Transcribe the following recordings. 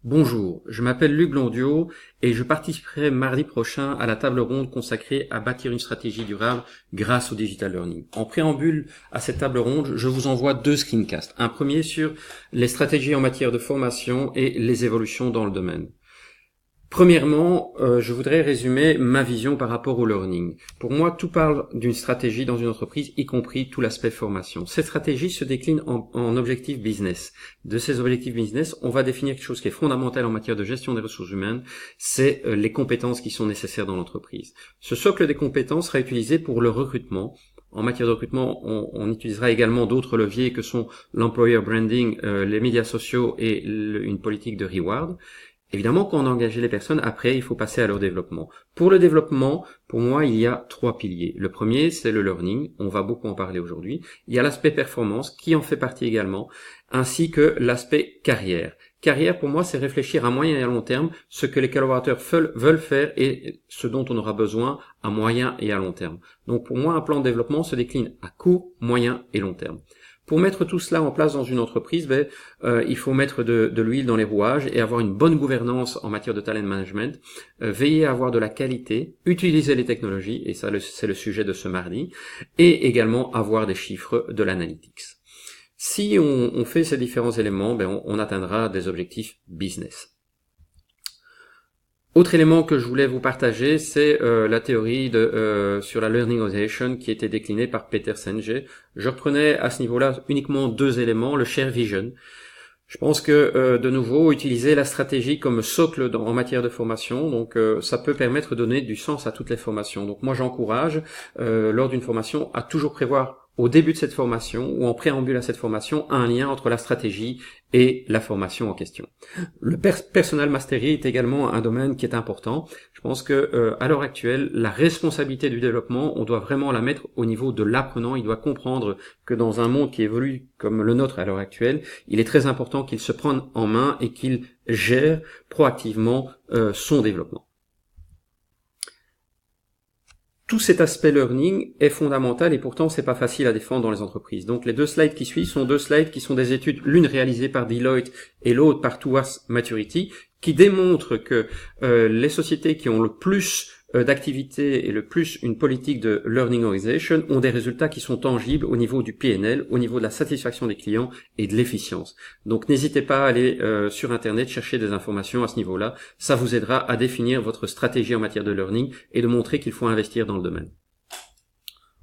Bonjour, je m'appelle Luc Blondiot et je participerai mardi prochain à la table ronde consacrée à bâtir une stratégie durable grâce au digital learning. En préambule à cette table ronde, je vous envoie deux screencasts. Un premier sur les stratégies en matière de formation et les évolutions dans le domaine. Premièrement, je voudrais résumer ma vision par rapport au learning. Pour moi, tout parle d'une stratégie dans une entreprise, y compris tout l'aspect formation. Cette stratégie se décline en objectifs business. De ces objectifs business, on va définir quelque chose qui est fondamental en matière de gestion des ressources humaines, c'est les compétences qui sont nécessaires dans l'entreprise. Ce socle des compétences sera utilisé pour le recrutement. En matière de recrutement, on utilisera également d'autres leviers que sont l'employer branding, les médias sociaux et une politique de reward. Évidemment, quand on a engagé les personnes, après, il faut passer à leur développement. Pour le développement, pour moi, il y a trois piliers. Le premier, c'est le learning. On va beaucoup en parler aujourd'hui. Il y a l'aspect performance, qui en fait partie également, ainsi que l'aspect carrière. Carrière, pour moi, c'est réfléchir à moyen et à long terme ce que les collaborateurs veulent faire et ce dont on aura besoin à moyen et à long terme. Donc, pour moi, un plan de développement se décline à court, moyen et long terme. Pour mettre tout cela en place dans une entreprise, il faut mettre de l'huile dans les rouages et avoir une bonne gouvernance en matière de talent management, veiller à avoir de la qualité, utiliser les technologies, et ça c'est le sujet de ce mardi, et également avoir des chiffres de l'analytics. Si on fait ces différents éléments, on atteindra des objectifs business. Autre élément que je voulais vous partager, c'est la théorie sur la learning organization qui était déclinée par Peter Senge. Je reprenais à ce niveau-là uniquement deux éléments, le share vision. Je pense que, de nouveau, utiliser la stratégie comme socle en matière de formation, donc ça peut permettre de donner du sens à toutes les formations. Donc moi j'encourage, lors d'une formation, à toujours prévoir au début de cette formation ou en préambule à cette formation un lien entre la stratégie et la formation en question. Le personal mastery est également un domaine qui est important. Je pense que à l'heure actuelle, la responsabilité du développement, on doit vraiment la mettre au niveau de l'apprenant. Il doit comprendre que dans un monde qui évolue comme le nôtre à l'heure actuelle, il est très important qu'il se prenne en main et qu'il gère proactivement son développement. Tout cet aspect learning est fondamental et pourtant c'est pas facile à défendre dans les entreprises. Donc les deux slides qui suivent sont deux slides qui sont des études, l'une réalisée par Deloitte et l'autre par Towards Maturity, qui démontrent que les sociétés qui ont le plus d'activités et le plus une politique de learning organization ont des résultats qui sont tangibles au niveau du PNL, au niveau de la satisfaction des clients et de l'efficience. Donc n'hésitez pas à aller sur Internet chercher des informations à ce niveau-là. Ça vous aidera à définir votre stratégie en matière de learning et de montrer qu'il faut investir dans le domaine.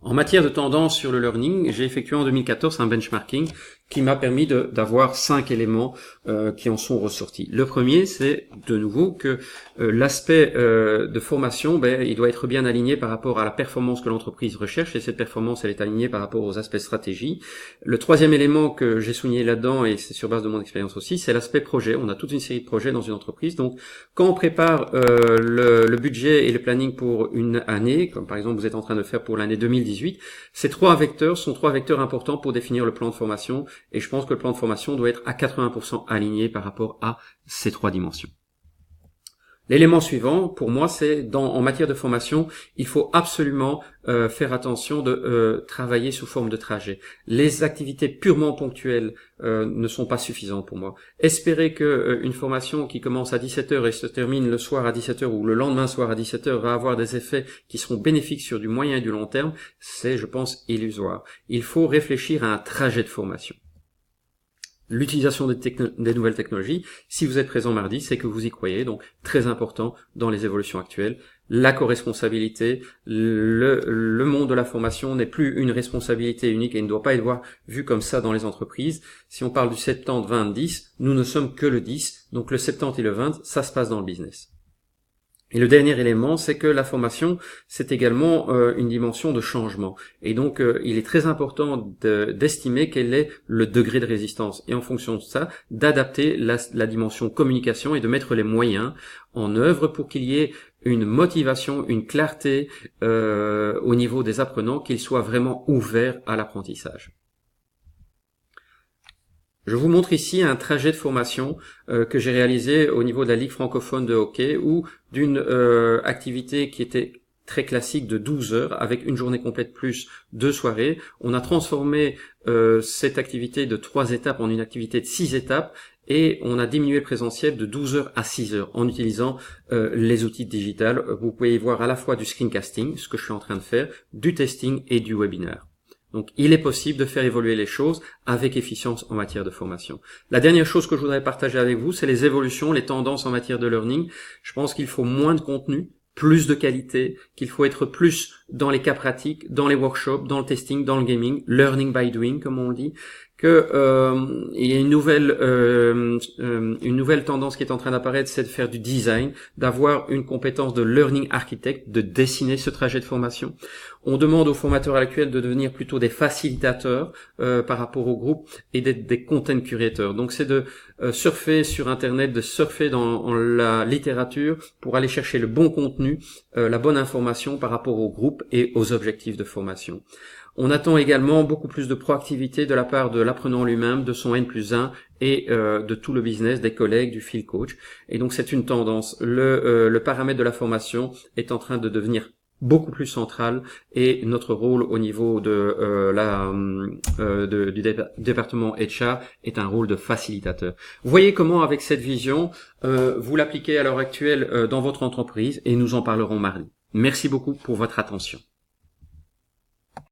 En matière de tendance sur le learning, j'ai effectué en 2014 un benchmarking qui m'a permis d'avoir 5 éléments qui en sont ressortis. Le premier, c'est de nouveau que l'aspect de formation, il doit être bien aligné par rapport à la performance que l'entreprise recherche, et cette performance, elle est alignée par rapport aux aspects stratégie. Le troisième élément que j'ai souligné là-dedans, et c'est sur base de mon expérience aussi, c'est l'aspect projet. On a toute une série de projets dans une entreprise, donc quand on prépare le budget et le planning pour une année, comme par exemple vous êtes en train de faire pour l'année 2018, ces trois vecteurs sont trois vecteurs importants pour définir le plan de formation. Et je pense que le plan de formation doit être à 80% aligné par rapport à ces trois dimensions. L'élément suivant, pour moi, c'est en matière de formation, il faut absolument faire attention de travailler sous forme de trajet. Les activités purement ponctuelles ne sont pas suffisantes pour moi. Espérer que une formation qui commence à 17h et se termine le soir à 17h ou le lendemain soir à 17h va avoir des effets qui seront bénéfiques sur du moyen et du long terme, c'est, je pense, illusoire. Il faut réfléchir à un trajet de formation. L'utilisation des nouvelles technologies, si vous êtes présent mardi, c'est que vous y croyez, donc très important dans les évolutions actuelles. La co-responsabilité, le monde de la formation n'est plus une responsabilité unique et ne doit pas être vu comme ça dans les entreprises. Si on parle du 70-20-10, nous ne sommes que le 10, donc le 70 et le 20, ça se passe dans le business. Et le dernier élément, c'est que la formation, c'est également une dimension de changement. Et donc, il est très important d'estimer quel est le degré de résistance. Et en fonction de ça, d'adapter la dimension communication et de mettre les moyens en œuvre pour qu'il y ait une motivation, une clarté au niveau des apprenants, qu'ils soient vraiment ouverts à l'apprentissage. Je vous montre ici un trajet de formation que j'ai réalisé au niveau de la Ligue francophone de hockey ou d'une activité qui était très classique de 12 heures avec une journée complète plus 2 soirées. On a transformé cette activité de 3 étapes en une activité de 6 étapes et on a diminué le présentiel de 12 heures à 6 heures en utilisant les outils digitales. Vous pouvez y voir à la fois du screencasting, ce que je suis en train de faire, du testing et du webinaire. Donc, il est possible de faire évoluer les choses avec efficience en matière de formation. La dernière chose que je voudrais partager avec vous, c'est les évolutions, les tendances en matière de learning. Je pense qu'il faut moins de contenu, plus de qualité, qu'il faut être plus dans les cas pratiques, dans les workshops, dans le testing, dans le gaming, learning by doing, comme on dit, que il y a une nouvelle tendance qui est en train d'apparaître, c'est de faire du design, d'avoir une compétence de learning architect, de dessiner ce trajet de formation. On demande aux formateurs actuels de devenir plutôt des facilitateurs par rapport au groupe et d'être des content curators. Donc c'est de surfer sur Internet, de surfer dans la littérature pour aller chercher le bon contenu, la bonne information par rapport au groupe et aux objectifs de formation. On attend également beaucoup plus de proactivité de la part de l'apprenant lui-même, de son N+1 et de tout le business, des collègues, du field coach. Et donc c'est une tendance. Le paramètre de la formation est en train de devenir beaucoup plus central et notre rôle au niveau du département HR est un rôle de facilitateur. Vous voyez comment avec cette vision, vous l'appliquez à l'heure actuelle dans votre entreprise et nous en parlerons mardi. Merci beaucoup pour votre attention.